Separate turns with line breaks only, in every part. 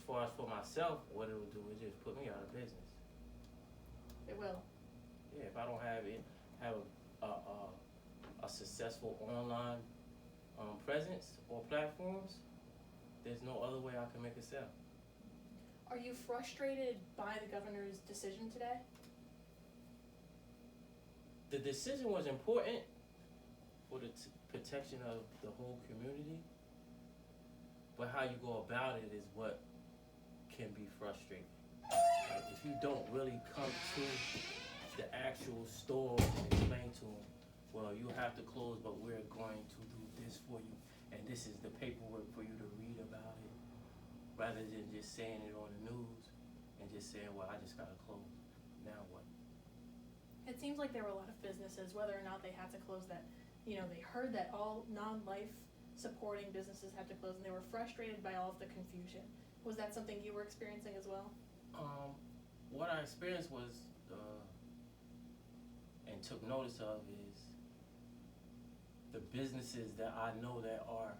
far as for myself, what it will do is just put me out of business.
It will.
Yeah, if I don't have a successful online presence or platforms, there's no other way I can make a sale.
Are you frustrated by the governor's decision today?
The decision was important for the protection of the whole community, but how you go about it is what can be frustrating. Like if you don't really come to the actual store and explain to them, well, you have to close, but we're going to do this for you, and this is the paperwork for you to read about it, rather than just saying it on the news and just saying, well, I just gotta close. Now what?
It seems like there were a lot of businesses, whether or not they had to close, that, they heard that all non-life supporting businesses had to close, and they were frustrated by all of the confusion. Was that something you were experiencing as well?
What I experienced was, and took notice of, is the businesses that I know that are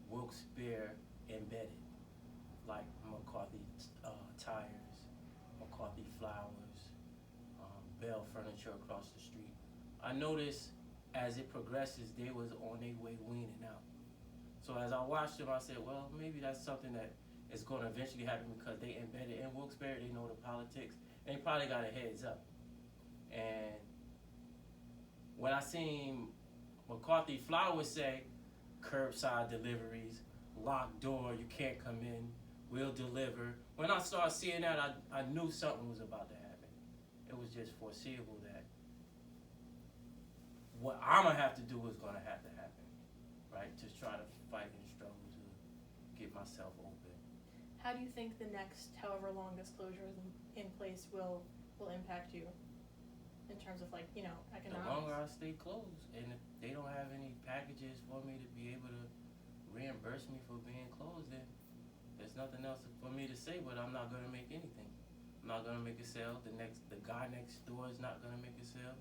Wilkes Barre embedded, like McCarthy Tires, McCarthy Flowers, Bell Furniture across the street. I noticed as it progresses, they was on their way weaning out. So as I watched them, I said, well, maybe that's something that is going to eventually happen because they embedded in Wilkes Barre, they know the politics, and they probably got a heads up. And when I seen McCarthy Flowers say, curbside deliveries, locked door, you can't come in, we'll deliver. When I started seeing that, I knew something was about to happen. It was just foreseeable that what I'm going to have to do is going to happen, right? Just try to fight and struggle to get myself open.
How do you think the next, however long this closure is in place, will impact you in terms of economics?
The longer I stay closed, and if they don't have any packages for me to be able to reimburse me for being closed, then there's nothing else for me to say, but I'm not going to make anything. I'm not going to make a sale. The guy next door is not going to make a sale.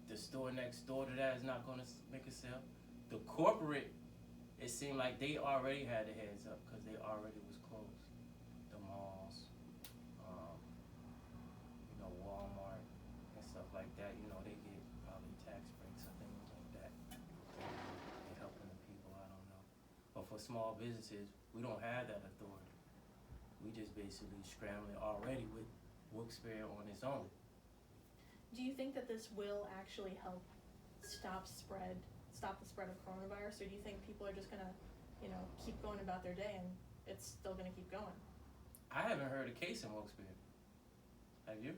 The store next door to that is not going to make a sale. The corporate, it seemed like they already had the heads up because they already was closed. The malls, Walmart and stuff like that, they get probably tax breaks or things like that. They're helping the people, I don't know. But for small businesses, we don't have that authority. We just basically scrambling already with Wilkes Barre on its own.
Do you think that this will actually help stop the spread of coronavirus, or do you think people are just gonna, keep going about their day and it's still gonna keep going?
I haven't heard a case in Wilkes Barre. Have you?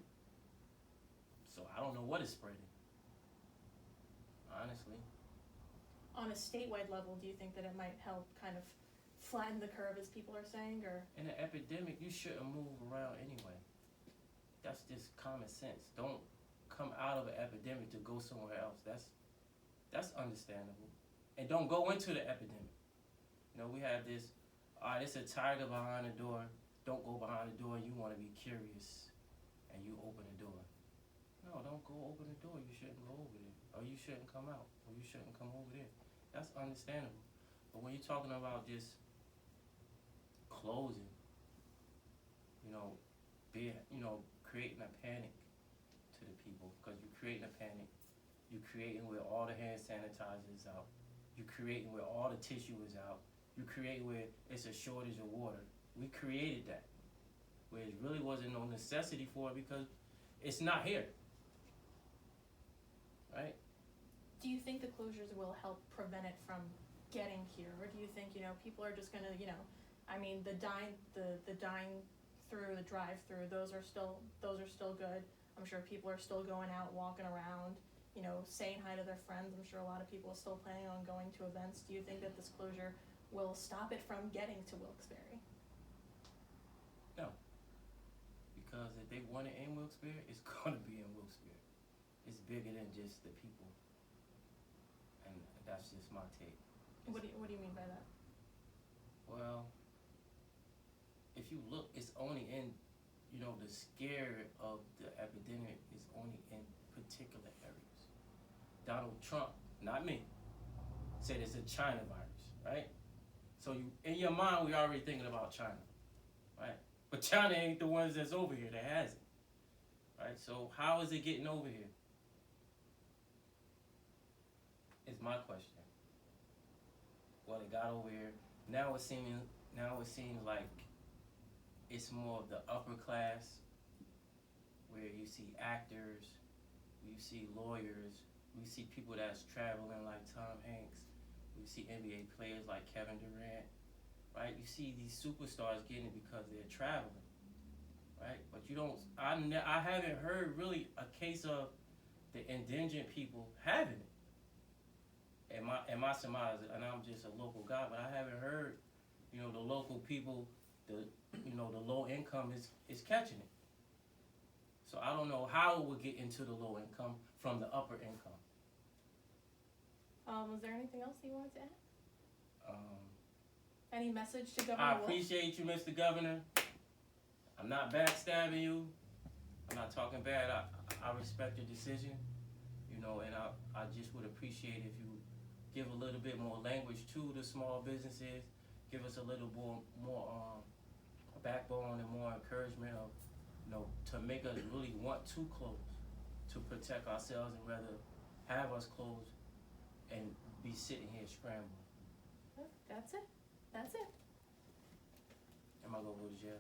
So I don't know what is spreading, honestly.
On a statewide level, do you think that it might help kind of flatten the curve, as people are saying, or?
In an epidemic, you shouldn't move around anyway. That's just common sense. Don't come out of an epidemic to go somewhere else. That's understandable. And don't go into the epidemic. We have this, it's a tiger behind the door. Don't go behind the door. You want to be curious, and you open the door. No, don't go open the door. You shouldn't go over there. Or you shouldn't come out. Or you shouldn't come over there. That's understandable. But when you're talking about just closing, creating a panic to the people, because you're creating a panic. You're creating where all the hand sanitizer is out. You're creating where all the tissue is out. You're creating where it's a shortage of water. We created that, where it really wasn't no necessity for it because it's not here, right?
Do you think the closures will help prevent it from getting here, or do you think people are just gonna the dine through, the drive through, those are still good. I'm sure people are still going out, walking around, saying hi to their friends. I'm sure a lot of people are still planning on going to events. Do you think that this closure will stop it from getting to Wilkes Barre?
No, because if they want it in Wilkes Barre, it's gonna be in Wilkes Barre. It's bigger than just the people, and that's just my take.
What do you mean by that?
Well, if you look, it's only in, the scare of the epidemic is only in particular areas. Donald Trump, not me, said it's a China virus, right? So in your mind, we're already thinking about China, right? But China ain't the ones that's over here that has it. Right? So how is it getting over here? Is my question. Well, it got over here. Now it seems like it's more of the upper class, where you see actors, you see lawyers, you see people that's traveling like Tom Hanks, you see NBA players like Kevin Durant, right? You see these superstars getting it because they're traveling, right? But you don't. I haven't heard really a case of the indigent people having it. In my surmise, and I'm just a local guy, but I haven't heard, the local people, the low income is catching it. So I don't know how it would get into the low income from the upper income.
Was there anything else you wanted to add?
Um,
Any message to Governor
I
Wolf?
appreciate you, Mr. Governor. I'm not backstabbing you. I'm not talking bad. I respect your decision, and I just would appreciate if you give a little bit more language to the small businesses, give us a little more backbone and more encouragement of, to make us really want to close, to protect ourselves, and rather have us close and be sitting here scrambling.
That's it.
Am I gonna go to jail?